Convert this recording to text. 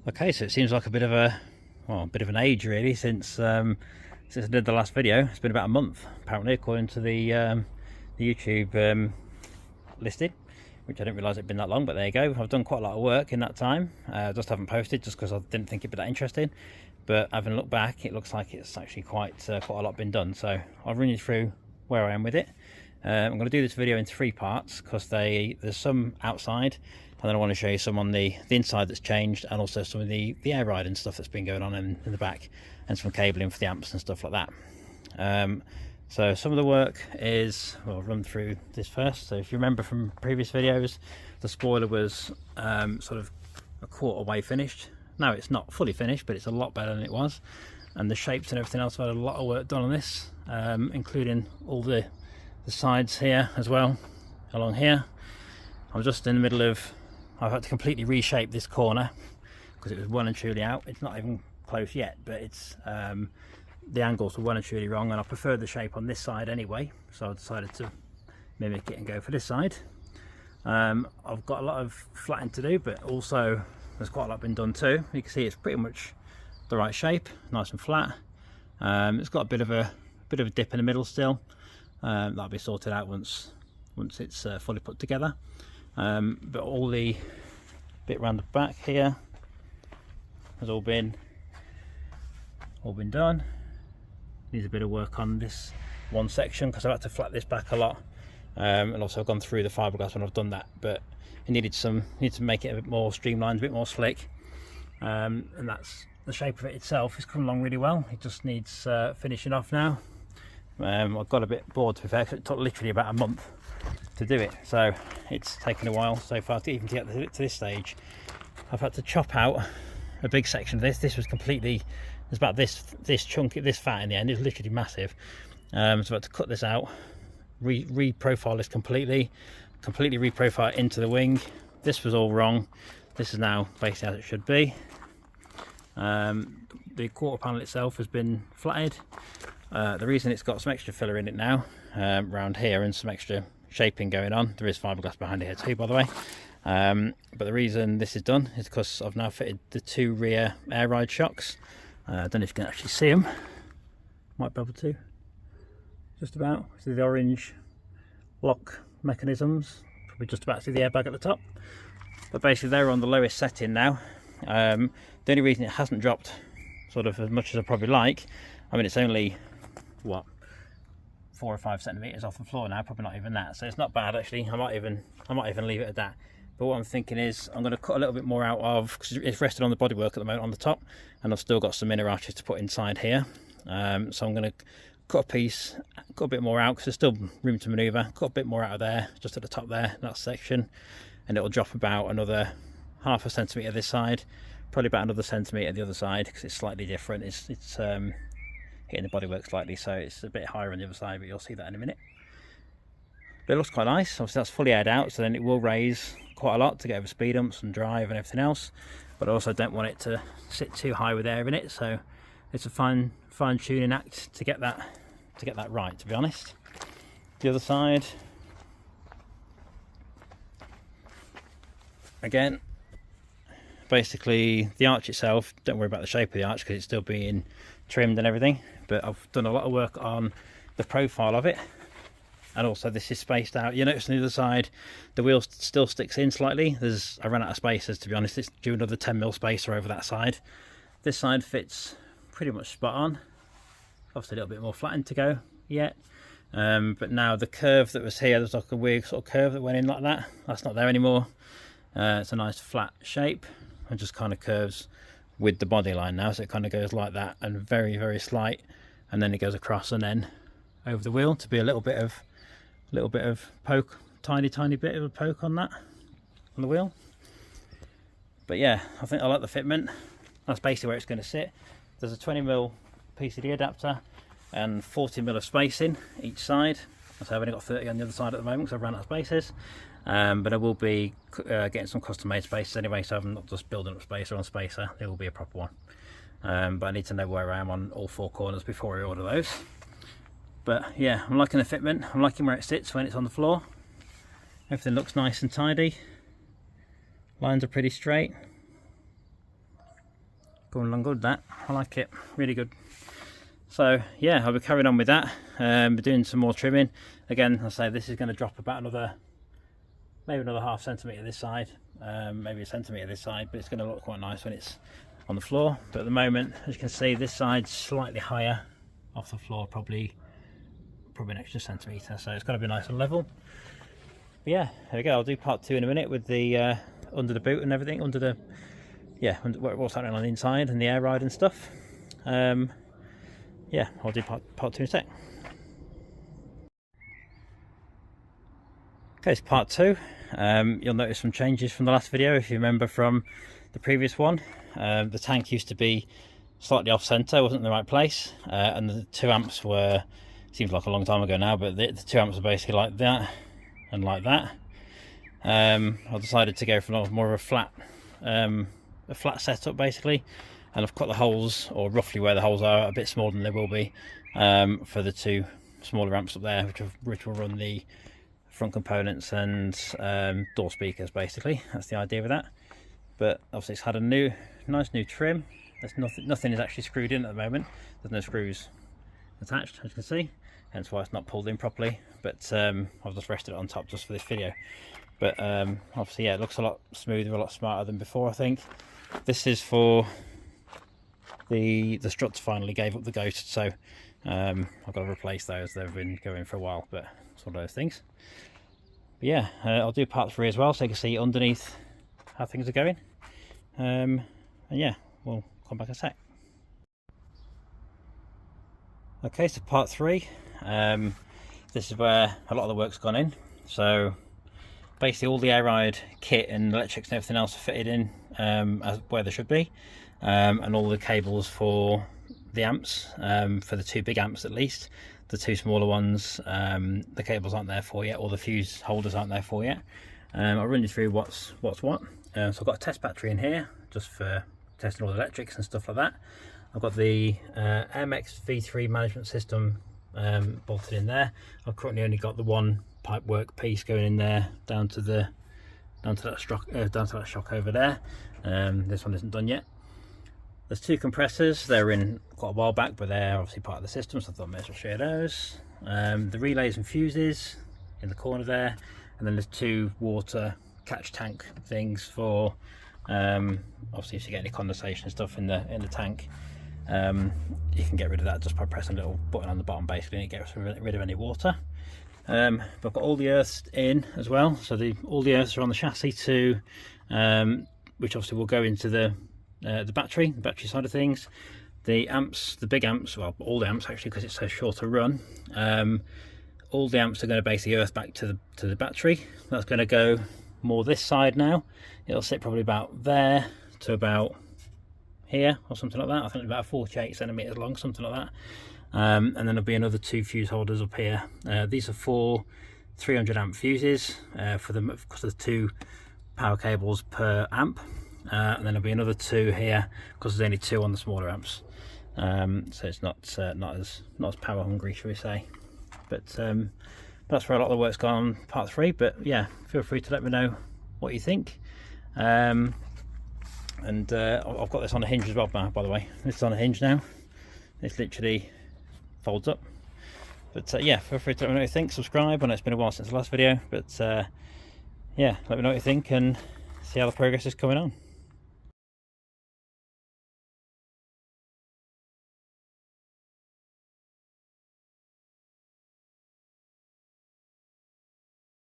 Okay, so it seems like a bit of an age really since I did the last video. It's been about a month apparently, according to the YouTube listing, which I didn't realise it'd been that long, but there you go. I've done quite a lot of work in that time. Just haven't posted just because I didn't think it'd be that interesting. But having looked back, it looks like it's actually quite a lot been done. So I'll run you through where I am with it. I'm going to do this video in 3 parts because there's some outside, and then I want to show you some on the inside that's changed, and also some of the air ride and stuff that's been going on in the back, and some cabling for the amps and stuff like that. So some of the work is, well, I'll run through this first. So if you remember from previous videos, the spoiler was sort of a quarter way finished. Now it's not fully finished, but it's a lot better than it was, and the shapes and everything else. I've had a lot of work done on this, including all the sides here as well, along here. I'm just in the middle of, I've had to completely reshape this corner because it was well and truly out. It's not even close yet, but it's the angles were well and truly wrong, and I preferred the shape on this side anyway, so I decided to mimic it and go for this side. I've got a lot of flattening to do, but also there's quite a lot been done too. You can see it's pretty much the right shape, nice and flat. It's got a bit of a dip in the middle still. That'll be sorted out once it's fully put together. But all the bit around the back here has all been done. Needs a bit of work on this one section because I've had to flat this back a lot, and also I've gone through the fiberglass when I've done that, but it need to make it a bit more streamlined, a bit more slick, and that's the shape of it itself. It's come along really well. It just needs finishing off now. I've got a bit bored, to be fair, because it took literally about a month to do it, so it's taken a while so far to even get to this stage. I've had to chop out a big section of this. This was completely, there's about this chunk, this fat in the end. It's literally massive. So I've had to cut this out, re-profile this completely re-profile it into the wing. This was all wrong. This is now basically as it should be. The quarter panel itself has been flatted. The reason it's got some extra filler in it now, around here, and some extra shaping going on, there is fiberglass behind it here too, by the way, but the reason this is done is because I've now fitted the 2 rear air ride shocks. I don't know if you can actually see them, might be able to, just about see the orange lock mechanisms, probably just about see the airbag at the top, but basically they're on the lowest setting now. The only reason it hasn't dropped sort of as much as I probably like, I mean, it's only what, 4 or 5 centimeters off the floor now, probably not even that, so it's not bad actually. I might even leave it at that. But what I'm thinking is I'm going to cut a little bit more out of, because it's rested on the bodywork at the moment on the top, and I've still got some inner arches to put inside here. So I'm going to cut a piece, cut a bit more out because there's still room to maneuver. Cut a bit more out of there, just at the top there, that section, and it'll drop about another ½ a centimetre this side, probably about another centimetre the other side, because it's slightly different. It's hitting the bodywork slightly, so it's a bit higher on the other side, but you'll see that in a minute. But it looks quite nice. Obviously that's fully aired out, so then it will raise quite a lot to get over speed humps and drive and everything else, but I also don't want it to sit too high with air in it, so it's a fine tuning act to get that right, to be honest. The other side, again, basically the arch itself, don't worry about the shape of the arch because it's still being trimmed and everything, but I've done a lot of work on the profile of it, and also this is spaced out. You notice on the other side the wheel still sticks in slightly. I ran out of spacers, to be honest. It's due another 10mm spacer over that side. This side fits pretty much spot on. Obviously a little bit more flattened to go yet, but now the curve that was here, there's like a weird sort of curve that went in like that, that's not there anymore. It's a nice flat shape and just kind of curves with the body line now, so it kind of goes like that and very slight, and then it goes across and then over the wheel to be a little bit of poke, tiny bit of a poke on that, on the wheel. But yeah, I think I like the fitment. That's basically where it's going to sit. There's a 20mm PCD adapter and 40mm of spacing each side. So I've only got 30 on the other side at the moment because I've run out of spaces. But I will be getting some custom made spaces anyway, so I'm not just building up spacer on spacer. There will be a proper one, but I need to know where I am on all 4 corners before I order those. But yeah, I'm liking the fitment. I'm liking where it sits when it's on the floor. Everything looks nice and tidy. Lines are pretty straight. going along good, that. I like it, really good. So yeah, I'll be carrying on with that, doing some more trimming. Again, I say this is going to drop about maybe another ½ centimetre this side, maybe 1 centimetre this side, but it's going to look quite nice when it's on the floor. But at the moment, as you can see, this side's slightly higher off the floor, probably an extra centimetre, so it's got to be nice and level. But yeah, there we go. I'll do part 2 in a minute with the under the boot and everything, what's happening on the inside and the air ride and stuff. Yeah, I'll do part 2 in a sec. Okay, it's part 2. You'll notice some changes from the last video if you remember from the previous one. The tank used to be slightly off centre, wasn't in the right place, and the 2 amps were, seems like a long time ago now, but the 2 amps are basically like that and like that. I decided to go for more of a flat setup basically, and I've cut the holes, or roughly where the holes are, a bit smaller than they will be for the 2 smaller amps up there, which will run the front components and door speakers basically. That's the idea with that. But obviously it's had a nice new trim. There's nothing is actually screwed in at the moment. There's no screws attached, as you can see, hence why it's not pulled in properly. But I've just rested it on top just for this video. But obviously, yeah, it looks a lot smoother, a lot smarter than before, I think. This is for the struts finally gave up the ghost, so I've got to replace those. They've been going for a while, but it's one of those things. But yeah, I'll do part 3 as well, so you can see underneath how things are going. And yeah, we'll come back in a sec. Okay, so part 3. This is where a lot of the work's gone in. So basically all the airride kit and electrics and everything else are fitted in as where they should be, and all the cables for the amps, for the 2 big amps at least. The 2 smaller ones, the cables aren't there for yet, or the fuse holders aren't there for yet. I'll run you through what's what. So I've got a test battery in here just for testing all the electrics and stuff like that. I've got the AMX V3 management system bolted in there. I've currently only got the 1 pipework piece going in there down to that shock over there. This one isn't done yet. There's 2 compressors. They're in quite a while back, but they're obviously part of the system, so I thought I may as well share those. The relays and fuses in the corner there, and then there's 2 water catch tank things for obviously if you get any condensation and stuff in the tank, you can get rid of that just by pressing a little button on the bottom basically, and it gets rid of any water. But I've got all the earths in as well, so all the earths are on the chassis too, which obviously will go into the battery side of things. The amps, the big amps, well all the amps actually, because it's so short to run, all the amps are going to basically earth back to the battery. That's going to go more this side now. It'll sit probably about there to about here or something like that. I think about 48 centimeters long, something like that. And then there'll be another 2 fuse holders up here. These are 4 300 amp fuses for because of the 2 power cables per amp. And then there'll be another 2 here because there's only 2 on the smaller amps. So it's not as power hungry, shall we say. But that's where a lot of the work's gone on part 3. But yeah, feel free to let me know what you think. And I've got this on a hinge as well, by the way. This is on a hinge now. It's literally folds up. But yeah, feel free to let me know what you think. Subscribe. I know it's been a while since the last video, but yeah, let me know what you think and see how the progress is coming on.